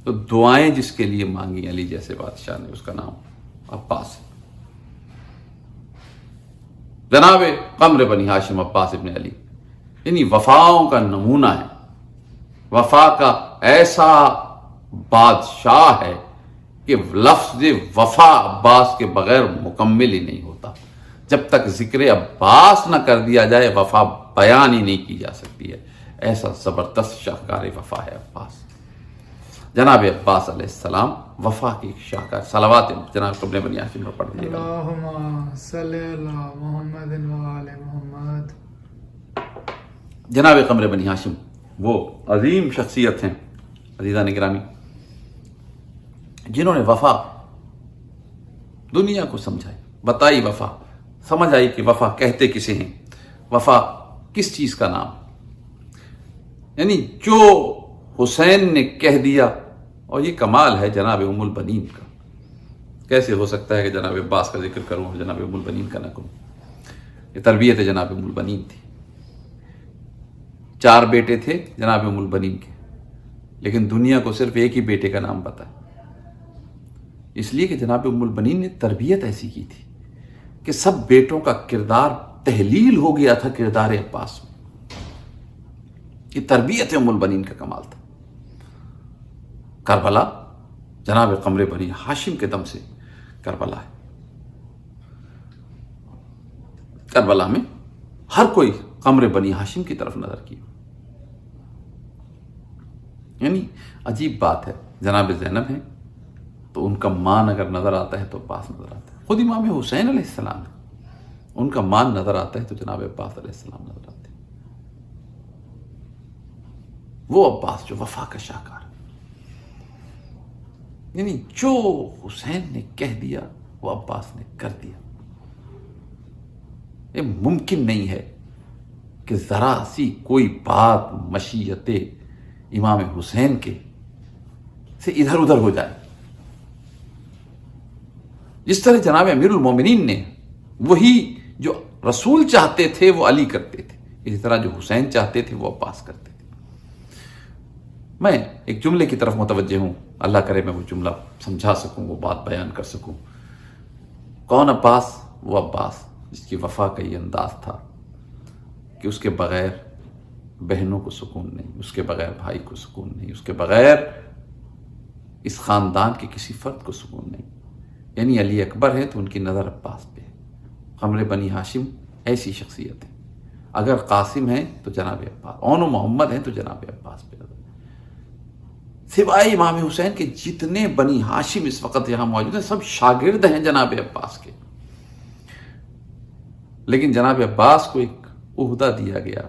تو دعائیں جس کے لیے مانگی علی جیسے بادشاہ نے، اس کا نام عباس ہے. جناب قمر بنی ہاشم عباس ابن علی یعنی وفاؤں کا نمونہ ہے، وفا کا ایسا بادشاہ ہے کہ لفظ وفا عباس کے بغیر مکمل ہی نہیں ہوتا. جب تک ذکر عباس نہ کر دیا جائے وفا بیان ہی نہیں کی جا سکتی ہے. ایسا زبردست شاہکار وفا ہے عباس. جناب عباس علیہ السلام وفا کی ایک شاہکار. صلوات جناب قبل بنی ہاشم پر پڑھ دیجیے گا. اللہم صلی علی محمد وآل محمد. جناب قمر بنی ہاشم وہ عظیم شخصیت ہیں عزیزان گرامی، جنہوں نے وفا دنیا کو سمجھائی، بتائی وفا، سمجھ آئی کہ وفا کہتے کسے ہیں، وفا کس چیز کا نام، یعنی جو حسین نے کہہ دیا. اور یہ کمال ہے جناب ام البنین کا. کیسے ہو سکتا ہے کہ جناب عباس کا ذکر کروں اور جناب ام البنین کا نہ کروں؟ یہ تربیت جناب ام البنین تھی. 4 بیٹے تھے جناب ام البنین کے، لیکن دنیا کو صرف ایک ہی بیٹے کا نام پتا ہے. اس لیے کہ جناب ام البنین نے تربیت ایسی کی تھی کہ سب بیٹوں کا کردار تحلیل ہو گیا تھا کردار عباس میں. یہ تربیت ام البنین کا کمال تھا. کربلا جناب قمر بنی ہاشم کے دم سے کربلا ہے. کربلا میں ہر کوئی قمر بنی ہاشم کی طرف نظر کی. یعنی عجیب بات ہے، جناب زینب ہیں تو ان کا مان اگر نظر آتا ہے تو عباس نظر آتا ہے. خود امام حسین علیہ السلام ہے، ان کا مان نظر آتا ہے تو جناب عباس علیہ السلام نظر آتے ہیں. وہ عباس جو وفا کا شاہکار، یعنی جو حسین نے کہہ دیا وہ عباس نے کر دیا. یہ ممکن نہیں ہے کہ ذرا سی کوئی بات مشیت امام حسین کے سے ادھر ادھر ہو جائے. جس طرح جناب امیر المومنین نے وہی جو رسول چاہتے تھے وہ علی کرتے تھے، اسی طرح جو حسین چاہتے تھے وہ عباس کرتے تھے. میں ایک جملے کی طرف متوجہ ہوں، اللہ کرے میں وہ جملہ سمجھا سکوں، وہ بات بیان کر سکوں. کون عباس؟ وہ عباس جس کی وفا کا یہ انداز تھا کہ اس کے بغیر بہنوں کو سکون نہیں، اس کے بغیر بھائی کو سکون نہیں، اس کے بغیر اس خاندان کے کسی فرد کو سکون نہیں. یعنی علی اکبر ہے تو ان کی نظر عباس پہ ہے. قمر بنی ہاشم ایسی شخصیت ہے. اگر قاسم ہیں تو جناب عباس، اون و محمد ہیں تو جناب عباس پہ نظر. سوائے امام حسین کے جتنے بنی ہاشم اس وقت یہاں موجود ہیں سب شاگرد ہیں جناب عباس کے. لیکن جناب عباس کو ایک عہدہ دیا گیا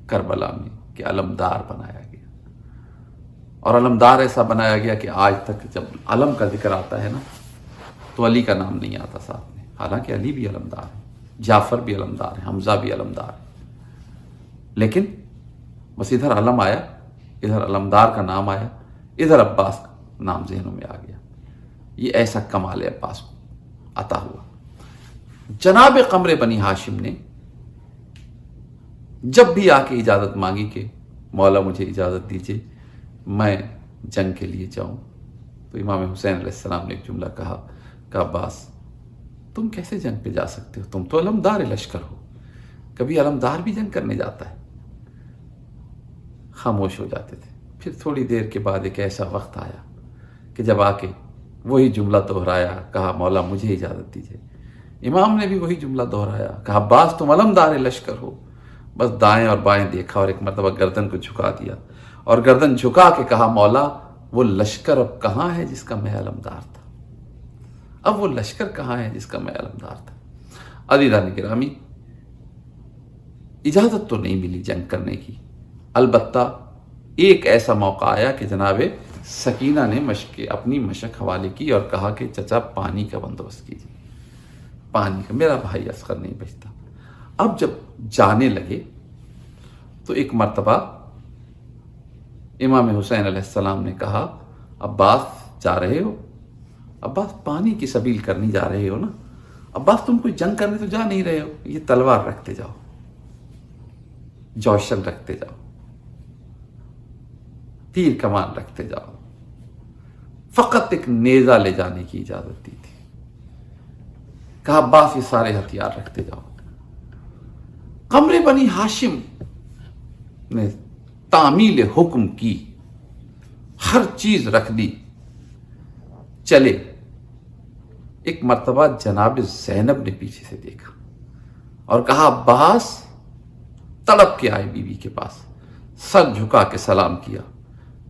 کربلا میں کہ علمدار بنایا گیا. اور علمدار ایسا بنایا گیا کہ آج تک جب علم کا ذکر آتا ہے نا تو علی کا نام نہیں آتا ساتھ میں، حالانکہ علی بھی علمدار ہے، جعفر بھی علمدار ہے، حمزہ بھی علمدار ہے. لیکن بس ادھر علم آیا، ادھر علمدار کا نام آیا، ادھر عباس کا نام ذہنوں میں آ گیا. یہ ایسا کمال عباس کو عطا ہوا. جناب قمر بنی ہاشم نے جب بھی آ کے اجازت مانگی کہ مولا مجھے اجازت دیجیے میں جنگ کے لیے جاؤں، تو امام حسین علیہ السلام نے ایک جملہ کہا کہ عباس تم کیسے جنگ پہ جا سکتے ہو، تم تو علمدار لشکر ہو، کبھی علمدار بھی جنگ کرنے جاتا ہے. خاموش ہو جاتے تھے. پھر تھوڑی دیر کے بعد ایک ایسا وقت آیا کہ جب آ کے وہی جملہ دہرایا، کہا مولا مجھے اجازت دیجیے. امام نے بھی وہی جملہ دہرایا، کہا عباس تم علمدار لشکر ہو. بس دائیں اور بائیں دیکھا اور ایک مرتبہ گردن کو جھکا دیا اور گردن جھکا کے کہا مولا وہ لشکر اب کہاں ہے جس کا میں علمدار تھا، اب وہ لشکر کہاں ہے جس کا میں علمدار تھا. عزیزان گرامی، اجازت تو نہیں ملی جنگ کرنے کی، البتہ ایک ایسا موقع آیا کہ جناب سکینہ نے اپنی مشق حوالے کی اور کہا کہ چچا پانی کا بندوبست کیجیے، پانی کا، میرا بھائی اصغر نہیں بچتا. اب جب جانے لگے تو ایک مرتبہ امام حسین علیہ السلام نے کہا عباس جا رہے ہو؟ عباس پانی کی سبیل کرنی جا رہے ہو نا؟ عباس تم کوئی جنگ کرنے تو جا نہیں رہے ہو، یہ تلوار رکھتے جاؤ، جوشن رکھتے جاؤ، تیر کمان رکھتے جاؤ. فقط ایک نیزہ لے جانے کی اجازت دی تھی. کہا عباس یہ سارے ہتھیار رکھتے جاؤ. قمر بنی ہاشم نے تعمیل حکم کی، ہر چیز رکھ دی، چلے. ایک مرتبہ جناب زینب نے پیچھے سے دیکھا اور کہا عباس، تڑپ کے آئے بی بی کے پاس، سر جھکا کے سلام کیا.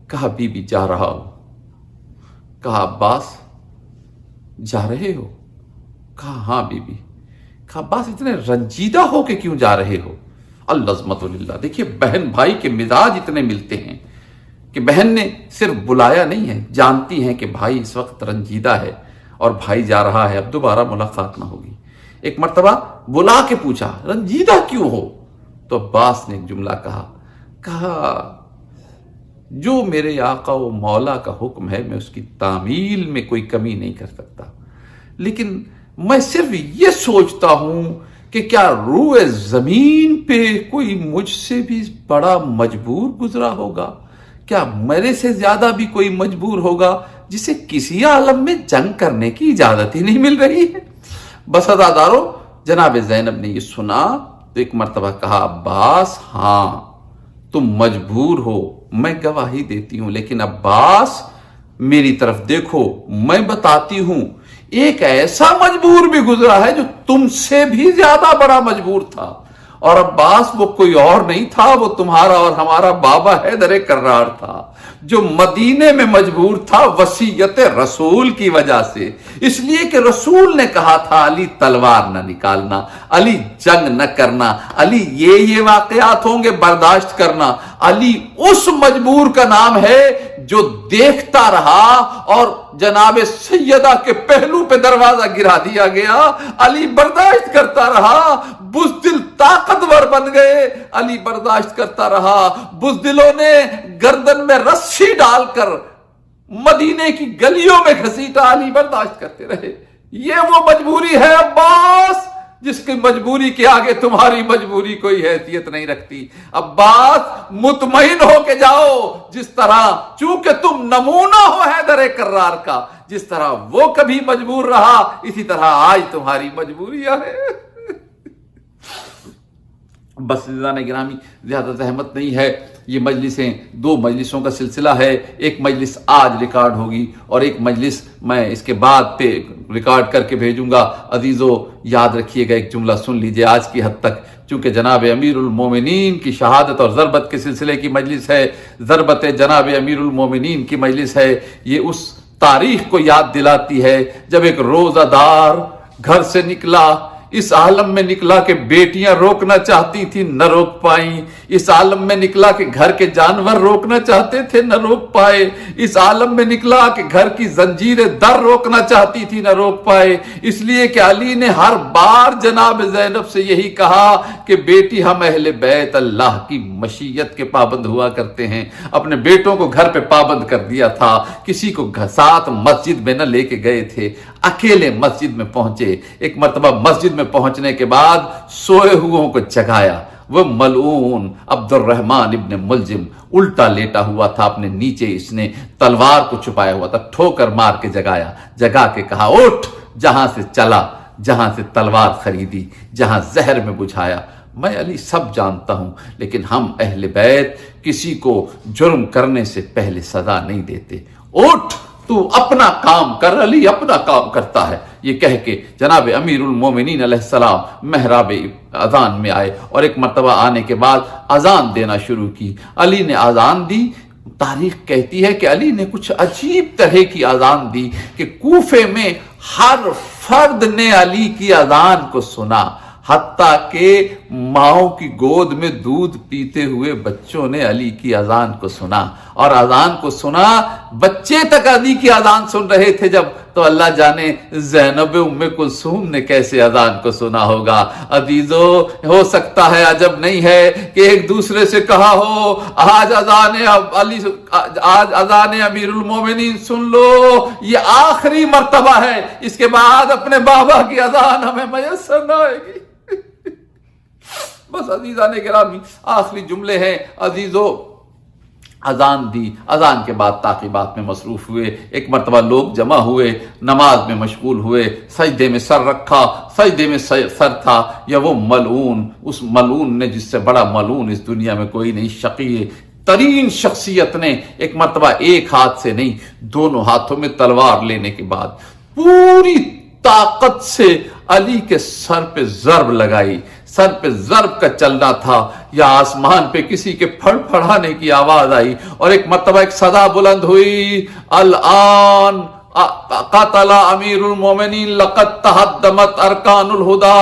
کہا بی بی جا رہا ہوں. کہا عباس جا رہے ہو؟ کہا ہاں بی بی. کہا عباس اتنے رنجیدہ ہو کے کیوں جا رہے ہو؟ العظمت للہ. دیکھیے بہن بھائی کے مزاج اتنے ملتے ہیں کہ بہن نے صرف بلایا نہیں ہے، جانتی ہیں کہ بھائی اس وقت رنجیدہ ہے اور بھائی جا رہا ہے، اب دوبارہ ملاقات نہ ہوگی۔ ایک مرتبہ بلا کے پوچھا رنجیدہ کیوں ہو؟ تو عباس نے ایک جملہ کہا جو میرے آقا و مولا کا حکم ہے میں اس کی تعمیل میں کوئی کمی نہیں کر سکتا، لیکن میں صرف یہ سوچتا ہوں کہ کیا روئے زمین پہ کوئی مجھ سے بھی بڑا مجبور گزرا ہوگا؟ کیا میرے سے زیادہ بھی کوئی مجبور ہوگا جسے کسی عالم میں جنگ کرنے کی اجازت ہی نہیں مل رہی ہے؟ بس عزادارو، جناب زینب نے یہ سنا تو ایک مرتبہ کہا عباس ہاں تم مجبور ہو، میں گواہی دیتی ہوں، لیکن عباس میری طرف دیکھو، میں بتاتی ہوں ایک ایسا مجبور بھی گزرا ہے جو تم سے بھی زیادہ بڑا مجبور تھا، اور عباس وہ کوئی اور نہیں تھا، وہ تمہارا اور ہمارا بابا حیدر کرار تھا، جو مدینے میں مجبور تھا وصیت رسول کی وجہ سے، اس لیے کہ رسول نے کہا تھا علی تلوار نہ نکالنا، علی جنگ نہ کرنا، علی یہ واقعات ہوں گے برداشت کرنا۔ علی اس مجبور کا نام ہے جو دیکھتا رہا اور جناب سیدہ کے پہلو پہ دروازہ گرا دیا گیا، علی برداشت کرتا رہا، بزدل طاقتور بن گئے، علی برداشت کرتا رہا، بزدلوں نے گردن میں رسی ڈال کر مدینے کی گلیوں میں گھسیٹا، علی برداشت کرتے رہے۔ یہ وہ مجبوری ہے عباس جس کی مجبوری کے آگے تمہاری مجبوری کوئی حیثیت نہیں رکھتی۔ عباس مطمئن ہو کے جاؤ، جس طرح چونکہ تم نمونہ ہو حیدر کرار کا، جس طرح وہ کبھی مجبور رہا اسی طرح آج تمہاری مجبوریاں ہیں۔ بس عزیزان گرامی، زیادہ زحمت نہیں ہے، یہ مجلسیں 2 مجلسوں کا سلسلہ ہے، ایک مجلس آج ریکارڈ ہوگی اور ایک مجلس میں اس کے بعد پہ ریکارڈ کر کے بھیجوں گا۔ عزیزو یاد رکھیے گا، ایک جملہ سن لیجئے آج کی حد تک، چونکہ جناب امیر المومنین کی شہادت اور ضربت کے سلسلے کی مجلس ہے، ضربت جناب امیر المومنین کی مجلس ہے، یہ اس تاریخ کو یاد دلاتی ہے جب ایک روزہ دار گھر سے نکلا، اس عالم میں نکلا کہ بیٹیاں روکنا چاہتی تھی نہ روک پائیں، اس عالم میں نکلا کہ گھر کے جانور روکنا چاہتے تھے نہ روک پائے، اس عالم میں نکلا کہ گھر کی زنجیر در روکنا چاہتی تھی نہ روک پائے، اس لیے کہ علی نے ہر بار جناب زینب سے یہی کہا کہ بیٹی ہم اہل بیت اللہ کی مشیت کے پابند ہوا کرتے ہیں، اپنے بیٹوں کو گھر پہ پابند کر دیا تھا، کسی کو ساتھ مسجد میں نہ لے کے گئے تھے، اکیلے مسجد میں پہنچے، ایک مرتبہ مسجد میں پہنچنے کے بعد سوئے ہوئوں کو جگایا، وہ ملعون عبد الرحمن ابن ملجم الٹا لیٹا ہوا تھا، اپنے نیچے اس نے تلوار کو چھپایا ہوا تھا، ٹھوکر مار کے جگایا، جگا کے کہا اٹھ، جہاں سے چلا، جہاں سے تلوار خریدی، جہاں زہر میں بجھایا، میں علی سب جانتا ہوں، لیکن ہم اہل بیت کسی کو جرم کرنے سے پہلے سزا نہیں دیتے، اٹھ تو اپنا کام کر، علی اپنا کام کرتا ہے۔ یہ کہہ کے جناب امیر المومنین علیہ السلام محراب اذان میں آئے اور ایک مرتبہ آنے کے بعد اذان دینا شروع کی۔ علی نے اذان دی، تاریخ کہتی ہے کہ علی نے کچھ عجیب طرح کی اذان دی کہ کوفے میں ہر فرد نے علی کی اذان کو سنا، حتیٰ کہ ماؤں کی گود میں دودھ پیتے ہوئے بچوں نے علی کی اذان کو سنا، اور اذان کو سنا بچے تک علی کی اذان سن رہے تھے جب، تو اللہ جانے زینب ام کلثوم نے کیسے اذان کو سنا ہوگا۔ عزیزو ہو سکتا ہے عجب نہیں ہے کہ ایک دوسرے سے کہا ہو آج اذان امیر المومنین سن لو، یہ آخری مرتبہ ہے، اس کے بعد اپنے بابا کی اذان ہمیں میسر نہ آئے گی۔ بس عزیزان گرامی آخری جملے ہیں، عزیزو اذان دی، اذان کے بعد تعقیبات میں مصروف ہوئے، ایک مرتبہ لوگ جمع ہوئے، نماز میں مشغول ہوئے، سجدے میں سر رکھا، سجدے میں سر تھا، یا وہ ملعون، اس ملعون نے جس سے بڑا ملعون اس دنیا میں کوئی نہیں، شقی ترین شخصیت نے ایک مرتبہ ایک ہاتھ سے نہیں 2 ہاتھوں میں تلوار لینے کے بعد پوری طاقت سے علی کے سر پہ ضرب لگائی، سر پہ ضرب کا چلنا تھا، یا آسمان پہ کسی کے پھڑ پھڑانے کی آواز آئی، اور ایک مرتبہ ایک صدا بلند ہوئی، الان قتل امیر المومنین لقد تہدمت ارکان الہدا،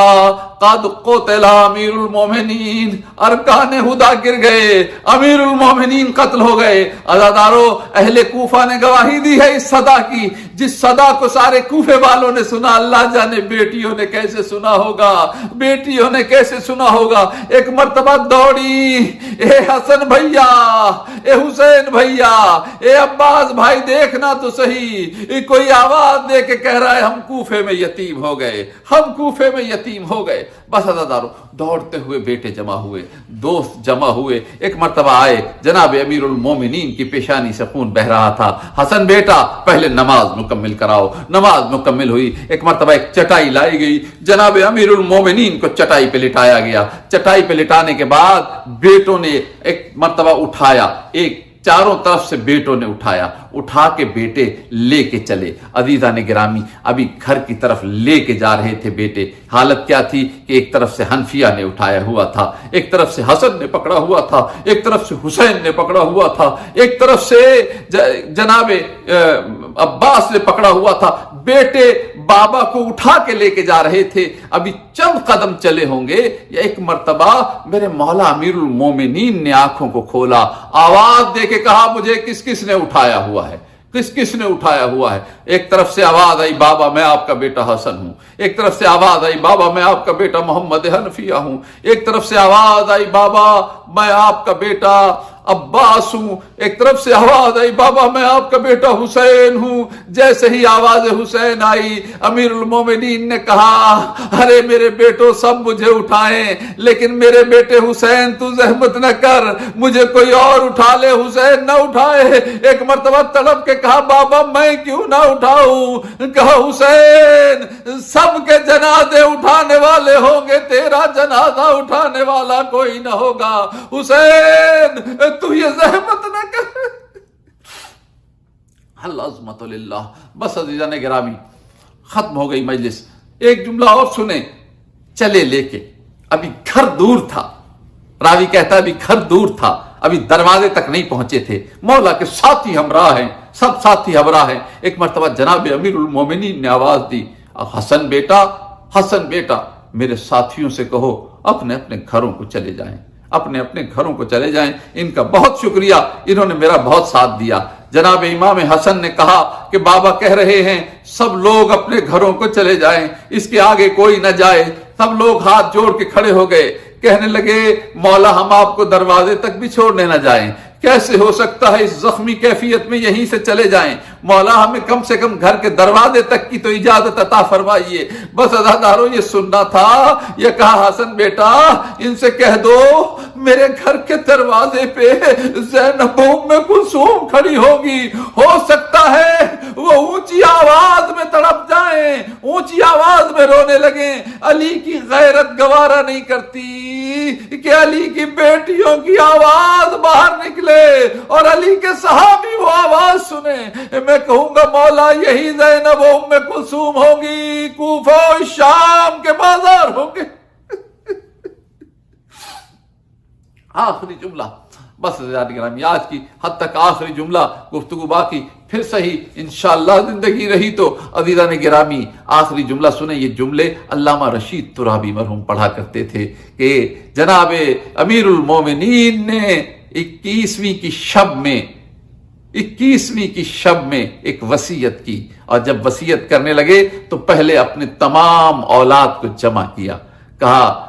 قد قتل امیر المومنین، ارکان ہدا گر گئے، امیر المومنین قتل ہو گئے۔ عزادارو، اہل کوفہ نے گواہی دی ہے اس صدا کی، جس صدا کو سارے کوفے والوں نے سنا، اللہ جانے بیٹیوں نے کیسے سنا ہوگا، بیٹیوں نے کیسے سنا ہوگا۔ ایک مرتبہ دوڑی، اے حسن بھیا، اے حسین بھیا، اے عباس بھائی، دیکھنا تو صحیح، کوئی آواز دے کے کہہ رہا ہے ہم کوفے میں یتیم ہو گئے، ہم کوفے میں یتیم ہو گئے۔ بس عزادارو، دوڑتے ہوئے بیٹے جمع ہوئے، دوست جمع ہوئے۔ ایک مرتبہ آئے، جناب امیر المومنین کی پیشانی سے خون بہ رہا تھا۔ حسن بیٹا، پہلے نماز مکمل کراؤ۔ نماز مکمل ہوئی۔ ایک مرتبہ ایک چٹائی لائی گئی، جناب امیر المومنین کو چٹائی پہ لٹایا گیا۔ چٹائی پہ لٹانے کے بعد بیٹوں نے ایک مرتبہ اٹھایا، ایک چاروں طرف سے بیٹوں نے اٹھایا، اٹھا کے بیٹے لے کے چلے۔ عزیزان گرامی، ابھی گھر کی طرف لے کے جا رہے تھے بیٹے، حالت کیا تھی کہ ایک طرف سے حنفیہ نے اٹھایا ہوا تھا، ایک طرف سے حسن نے پکڑا ہوا تھا، ایک طرف سے حسین نے پکڑا ہوا تھا، ایک طرف سے جناب عباس نے پکڑا ہوا تھا۔ بیٹے بابا کو اٹھا کے لے کے جا رہے تھے، ابھی چند قدم چلے ہوں گے، یا ایک مرتبہ میرے مولا امیر المومنین نے آنکھوں کو کھولا، آواز دے کے کہا مجھے کس کس نے اٹھایا ہوا ہے، کس کس نے اٹھایا ہوا ہے۔ ایک طرف سے آواز آئی، بابا میں آپ کا بیٹا حسن ہوں۔ ایک طرف سے آواز آئی، بابا میں آپ کا بیٹا محمد حنفیہ ہوں۔ ایک طرف سے آواز آئی، بابا میں آپ کا بیٹا عباس ہوں۔ ایک طرف سے آواز آئی، بابا میں آپ کا بیٹا حسین ہوں۔ جیسے ہی آواز حسین آئی، امیر المومنین نے کہا، ارے میرے بیٹوں سب مجھے اٹھائیں، لیکن میرے بیٹے حسین تو زحمت نہ کر، مجھے کوئی اور اٹھا لے، حسین نہ اٹھائے۔ ایک مرتبہ تڑپ کے کہا، بابا میں کیوں نہ اٹھاؤں؟ کہا حسین سب کے جنازے اٹھانے والے ہوں گے، تیرا جنازہ اٹھانے والا کوئی نہ ہوگا، حسین تو یہ زحمت نہ کر۔ العظمت للہ۔ بس عزیزان گرامی، ختم ہو گئی مجلس۔ ایک جملہ اور سنیں، چلے لے کے، ابھی گھر دور تھا، راوی کہتا ہے ابھی گھر دور تھا، ابھی دروازے تک نہیں پہنچے تھے، مولا کے ساتھی ہمراہ ہیں، سب ساتھی ہمراہ ہیں۔ ایک مرتبہ جناب امیر المومنین نے آواز دی، حسن بیٹا، حسن بیٹا، میرے ساتھیوں سے کہو اپنے اپنے گھروں کو چلے جائیں، اپنے اپنے گھروں کو چلے جائیں، ان کا بہت شکریہ، انہوں نے میرا بہت ساتھ دیا۔ جناب امام حسن نے کہا کہ بابا کہہ رہے ہیں سب لوگ اپنے گھروں کو چلے جائیں، اس کے آگے کوئی نہ جائے۔ سب لوگ ہاتھ جوڑ کے کھڑے ہو گئے، کہنے لگے مولا ہم آپ کو دروازے تک بھی چھوڑنے نہ جائیں، کیسے ہو سکتا ہے اس زخمی کیفیت میں یہیں سے چلے جائیں، مولا ہمیں کم سے کم گھر کے دروازے تک کی تو اجازت عطا فرمائیے۔ بس عزادارو یہ سننا تھا، یہ کہا حسن بیٹا ان سے کہہ دو میرے گھر کے دروازے پہ زینب ام کلثوم کھڑی ہوگی، ہو سکتا ہے وہ اونچی آواز میں تڑپ جائیں، اونچی آواز میں رونے لگیں۔ علی کی غیرت گوارا نہیں کرتی کہ علی کی بیٹیوں کی آواز باہر نکلے اور علی کے صحابی وہ آواز سنیں۔ میں کہوں گا مولا یہی زینب ام کلثوم ہوگی، کوفہ و شام کے بازار ہوں گے۔ آخری جملہ، بس گرامی آج کی حد تک آخری جملہ، گفتگو باقی پھر صحیح انشاءاللہ زندگی رہی تو عزیزان گرامی آخری جملہ سنیں۔ یہ جملے علامہ رشید ترابی مرحوم پڑھا کرتے تھے کہ جناب امیر المومنین نے 21ویں کی شب میں ایک وصیت کی، اور جب وصیت کرنے لگے تو پہلے اپنے تمام اولاد کو جمع کیا، کہا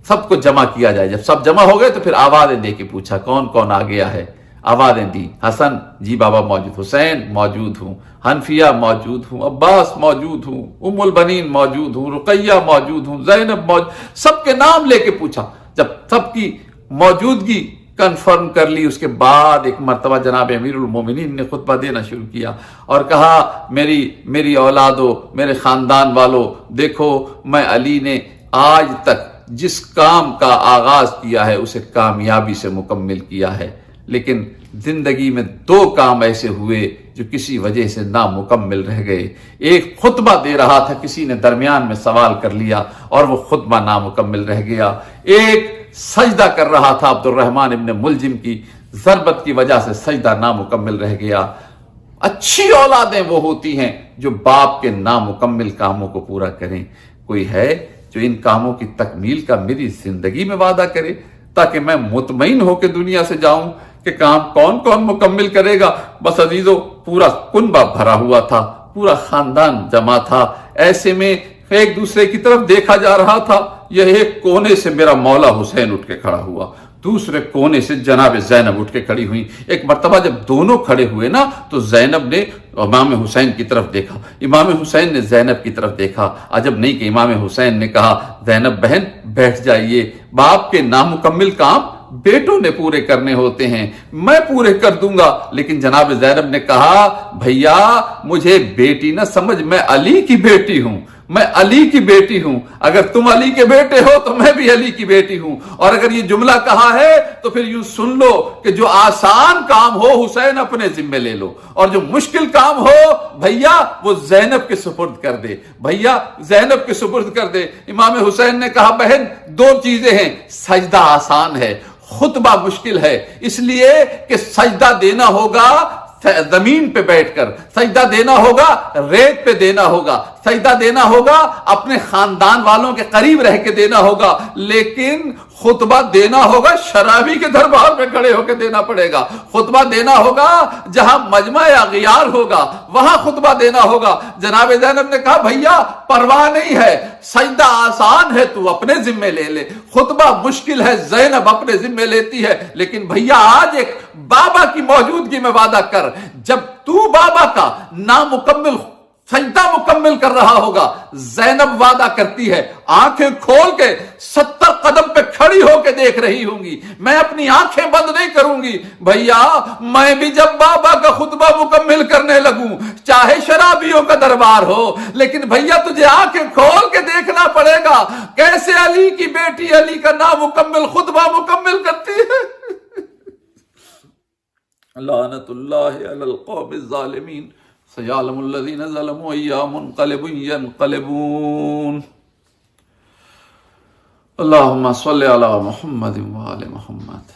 سب کو جمع کیا جائے۔ جب سب جمع ہو گئے تو پھر آوازیں دے کے پوچھا کون کون آ گیا ہے، آوازیں دی، حسن جی بابا موجود، حسین موجود ہوں، حنفیہ موجود ہوں، عباس موجود ہوں، ام البنین موجود ہوں، رقیہ موجود ہوں، زینب موجود، سب کے نام لے کے پوچھا۔ جب سب کی موجودگی کنفرم کر لی، اس کے بعد ایک مرتبہ جناب امیر المومنین نے خطبہ دینا شروع کیا اور کہا میری اولادو، میرے خاندان والو، دیکھو میں علی نے آج تک جس کام کا آغاز کیا ہے اسے کامیابی سے مکمل کیا ہے، لیکن زندگی میں 2 کام ایسے ہوئے جو کسی وجہ سے نامکمل رہ گئے۔ ایک خطبہ دے رہا تھا، کسی نے درمیان میں سوال کر لیا اور وہ خطبہ نامکمل رہ گیا۔ ایک سجدہ کر رہا تھا، عبد الرحمن ابن ملجم کی ضربت کی وجہ سے سجدہ نامکمل رہ گیا۔ اچھی اولادیں وہ ہوتی ہیں جو باپ کے نامکمل کاموں کو پورا کریں۔ کوئی ہے جو ان کاموں کی تکمیل کا میری زندگی میں وعدہ کرے، تاکہ میں مطمئن ہو کے دنیا سے جاؤں کہ کام کون کون مکمل کرے گا۔ بس عزیزو، پورا کنبہ بھرا ہوا تھا، پورا خاندان جمع تھا، ایسے میں ایک دوسرے کی طرف دیکھا جا رہا تھا۔ یہ ایک کونے سے میرا مولا حسین اٹھ کے کھڑا ہوا، دوسرے کونے سے جناب زینب اٹھ کے کھڑی ہوئی۔ ایک مرتبہ جب دونوں کھڑے ہوئے نا تو زینب نے امام حسین کی طرف دیکھا، امام حسین نے زینب کی طرف دیکھا۔ عجب نہیں کہ امام حسین نے کہا، زینب بہن بیٹھ جائیے، باپ کے نامکمل کام بیٹوں نے پورے کرنے ہوتے ہیں، میں پورے کر دوں گا۔ لیکن جناب زینب نے کہا، بھیا مجھے بیٹی نہ سمجھ، میں علی کی بیٹی ہوں، میں علی کی بیٹی ہوں، اگر تم علی کے بیٹے ہو تو میں بھی علی کی بیٹی ہوں۔ اور اگر یہ جملہ کہا ہے تو پھر یوں سن لو کہ جو آسان کام ہو حسین اپنے ذمے لے لو، اور جو مشکل کام ہو بھیا وہ زینب کے سپرد کر دے، بھیا زینب کے سپرد کر دے۔ امام حسین نے کہا، بہن دو چیزیں ہیں، سجدہ آسان ہے، خطبہ مشکل ہے، اس لیے کہ سجدہ دینا ہوگا زمین پہ بیٹھ کر، سجدہ دینا ہوگا ریت پہ دینا ہوگا، سجدہ دینا ہوگا اپنے خاندان والوں کے قریب رہ کے دینا ہوگا، لیکن خطبہ دینا ہوگا شرابی کے دربار میں کھڑے ہو کے دینا پڑے گا، خطبہ دینا ہوگا جہاں مجمع اغیار ہوگا وہاں خطبہ دینا ہوگا۔ جناب زینب نے کہا، بھیا پرواہ نہیں ہے، سجدہ آسان ہے تو اپنے ذمے لے لے، خطبہ مشکل ہے زینب اپنے ذمے لیتی ہے، لیکن بھیا آج ایک بابا کی موجودگی میں وعدہ کر، جب تو بابا کا نامکمل سجدہ مکمل کر رہا ہوگا، زینب وعدہ کرتی ہے آنکھیں کھول کے 70 قدم پہ کھڑی ہو کے دیکھ رہی ہوں گی، میں اپنی آنکھیں بند نہیں کروں گی۔ بھیا میں بھی جب بابا کا خطبہ مکمل کرنے لگوں، چاہے شرابیوں کا دربار ہو، لیکن بھیا تجھے آنکھیں کھول کے دیکھنا پڑے گا کیسے علی کی بیٹی علی کا نامکمل خطبہ مکمل کرتی ہے۔ لعنت اللہ علی القوم الظالمین، سیعلم الذین ظلموا ای منقلب ینقلبون۔ اللہم صل علی محمد وآل محمد۔